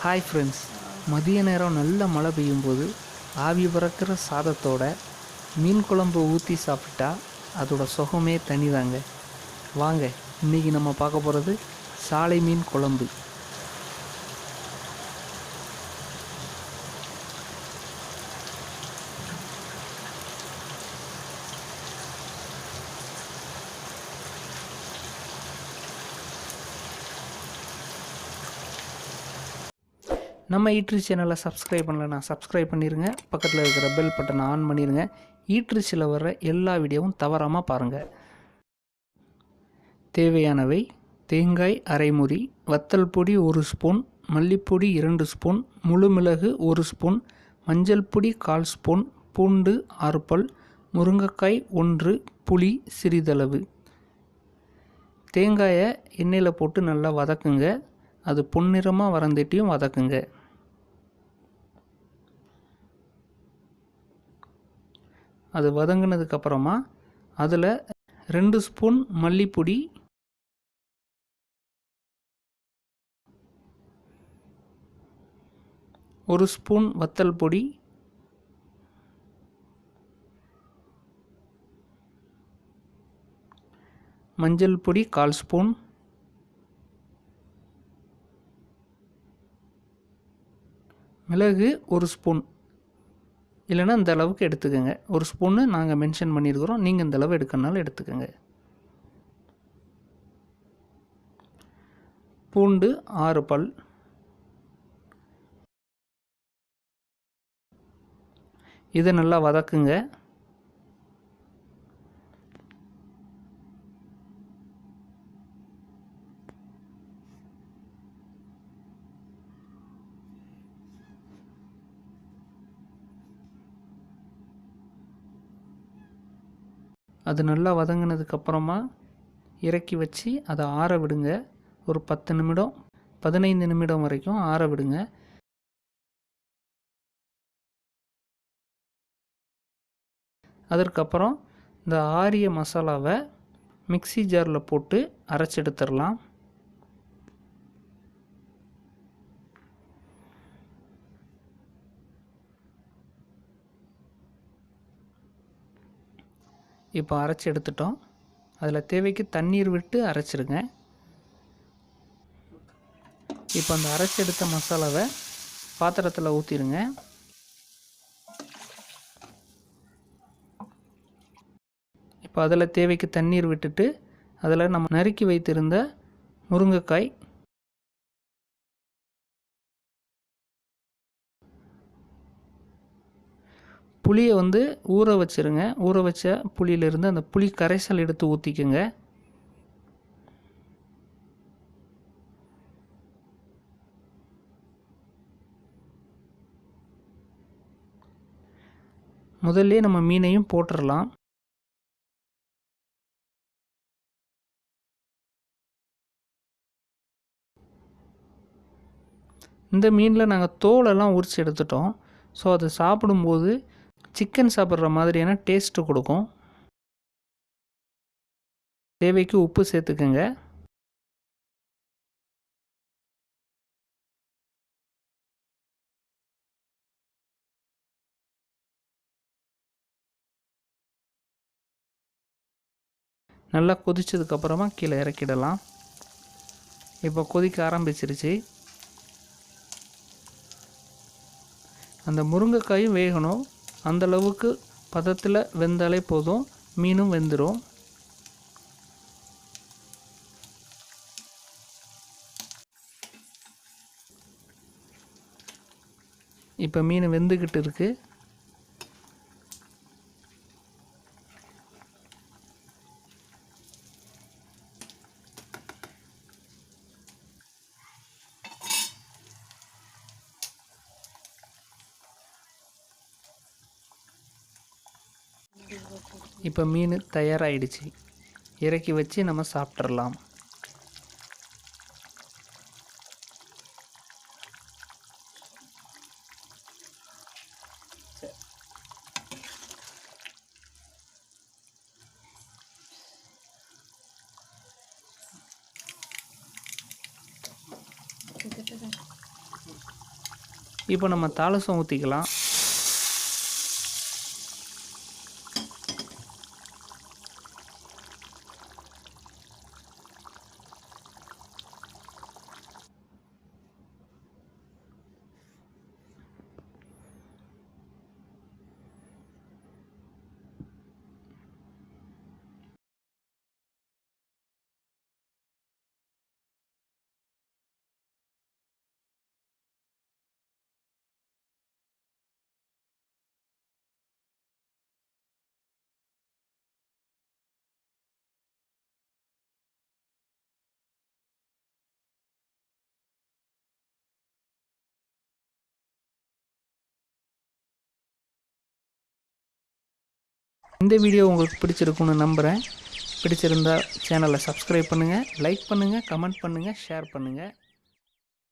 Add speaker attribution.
Speaker 1: Hi friends, மதிய நேரம் நல்ல மழை பெய்யும்போது ஆவி பறக்கிற சாதத்தோட மீன் குழம்பு ஊற்றி சாப்பிட்டா அதோட சுகமே தனிதாங்க. வாங்க, இன்றைக்கி நம்ம பார்க்க போகிறது சாலை மீன் குழம்பு. நம்ம ஈட்ரி சேனலை சப்ஸ்கிரைப் பண்ணலன்னா சப்ஸ்கிரைப் பண்ணிடுங்க. பக்கத்தில் இருக்கிற பெல் பட்டனை ஆன் பண்ணிடுங்க. ஈட்ரிச்சில் வர்ற எல்லா வீடியோவும் தவறாமல் பாருங்கள். தேவையானவை: தேங்காய் அரை மூடி, வத்தல் பொடி 1 ஸ்பூன், மல்லிப்பொடி 2 ஸ்பூன், முழு மிளகு 1 ஸ்பூன், மஞ்சள் பொடி 1/4 ஸ்பூன், பூண்டு 6 பல், முருங்கைக்காய் 1, புளி சிறிதளவு. தேங்காயை எண்ணெயில் போட்டு நல்லா வதக்குங்க. அது பொன்னிறமாக வரந்திட்டையும் வதக்குங்க. அது வதங்கினதுக்கப்புறமா அதில் 2 ஸ்பூன் மல்லிப்பொடி, 1 ஸ்பூன் வத்தல் பொடி, மஞ்சள் பொடி 1/4 ஸ்பூன், மிளகு 1 ஸ்பூன், இல்லைன்னா இந்த அளவுக்கு எடுத்துக்கோங்க. 1 ஸ்பூன்னு நாங்கள் மென்ஷன் பண்ணியிருக்கிறோம், நீங்கள் இந்த அளவு எடுக்கிறனால எடுத்துக்கோங்க. பூண்டு 6 பல். இதை நல்லா வதக்குங்க. அது நல்லா வதங்கினதுக்கப்புறமா இறக்கி வச்சு அதை ஆற விடுங்க. ஒரு 10 நிமிடம் 15 நிமிடம் வரைக்கும் ஆற விடுங்க. அதற்கப்புறம் இந்த ஆறிய மசாலாவை மிக்ஸி ஜாரில் போட்டு அரைச்சி எடுத்துடலாம். இப்போ அரைச்சி எடுத்துட்டோம். அதில் தேவைக்கு தண்ணீர் விட்டு அரைச்சிருங்க. இப்போ அந்த அரைச்சி எடுத்த மசாலாவை பாத்திரத்தில் ஊற்றிடுங்க. இப்போ அதில் தேவைக்கு தண்ணீர் விட்டுட்டு அதில் நம்ம நறுக்கி வைத்திருந்த முருங்கைக்காய், புளியை ஊற வச்சுருங்க. ஊற வச்ச புளியிலிருந்து அந்த புளி கரைசல் எடுத்து ஊற்றிக்குங்க. முதல்ல நம்ம மீனையும் போட்டுடலாம். இந்த மீனில் நாங்கள் தோலெல்லாம் உரித்து எடுத்துட்டோம். ஸோ அதை சாப்பிடும்போது சிக்கன் சாப்பிட்ற மாதிரியான டேஸ்ட்டு கொடுக்கும். தேவைக்கு உப்பு சேர்த்துக்குங்க. நல்லா கொதிச்சதுக்கப்புறமா கீழே இறக்கிடலாம். இப்போ கொதிக்க ஆரம்பிச்சிருச்சு. அந்த முருங்கைக்காயும் வேகணும். அந்தளவுக்கு பதத்தில் வெந்தாலே போதும், மீனும் வெந்துடும். இப்போ மீன் வெந்துக்கிட்டு இருக்குது. இப்போ மீன் தயாராகிடுச்சு. இறக்கி வச்சு நம்ம சாப்பிட்றலாம். இப்போ நம்ம தாளசம் ஊற்றிக்கலாம். இந்த வீடியோ உங்களுக்கு பிடிச்சிருக்குன்னு நம்புகிறேன். பிடிச்சிருந்தால் சேனலை சப்ஸ்கிரைப் பண்ணுங்கள், லைக் பண்ணுங்கள், கமெண்ட் பண்ணுங்கள், ஷேர் பண்ணுங்கள்.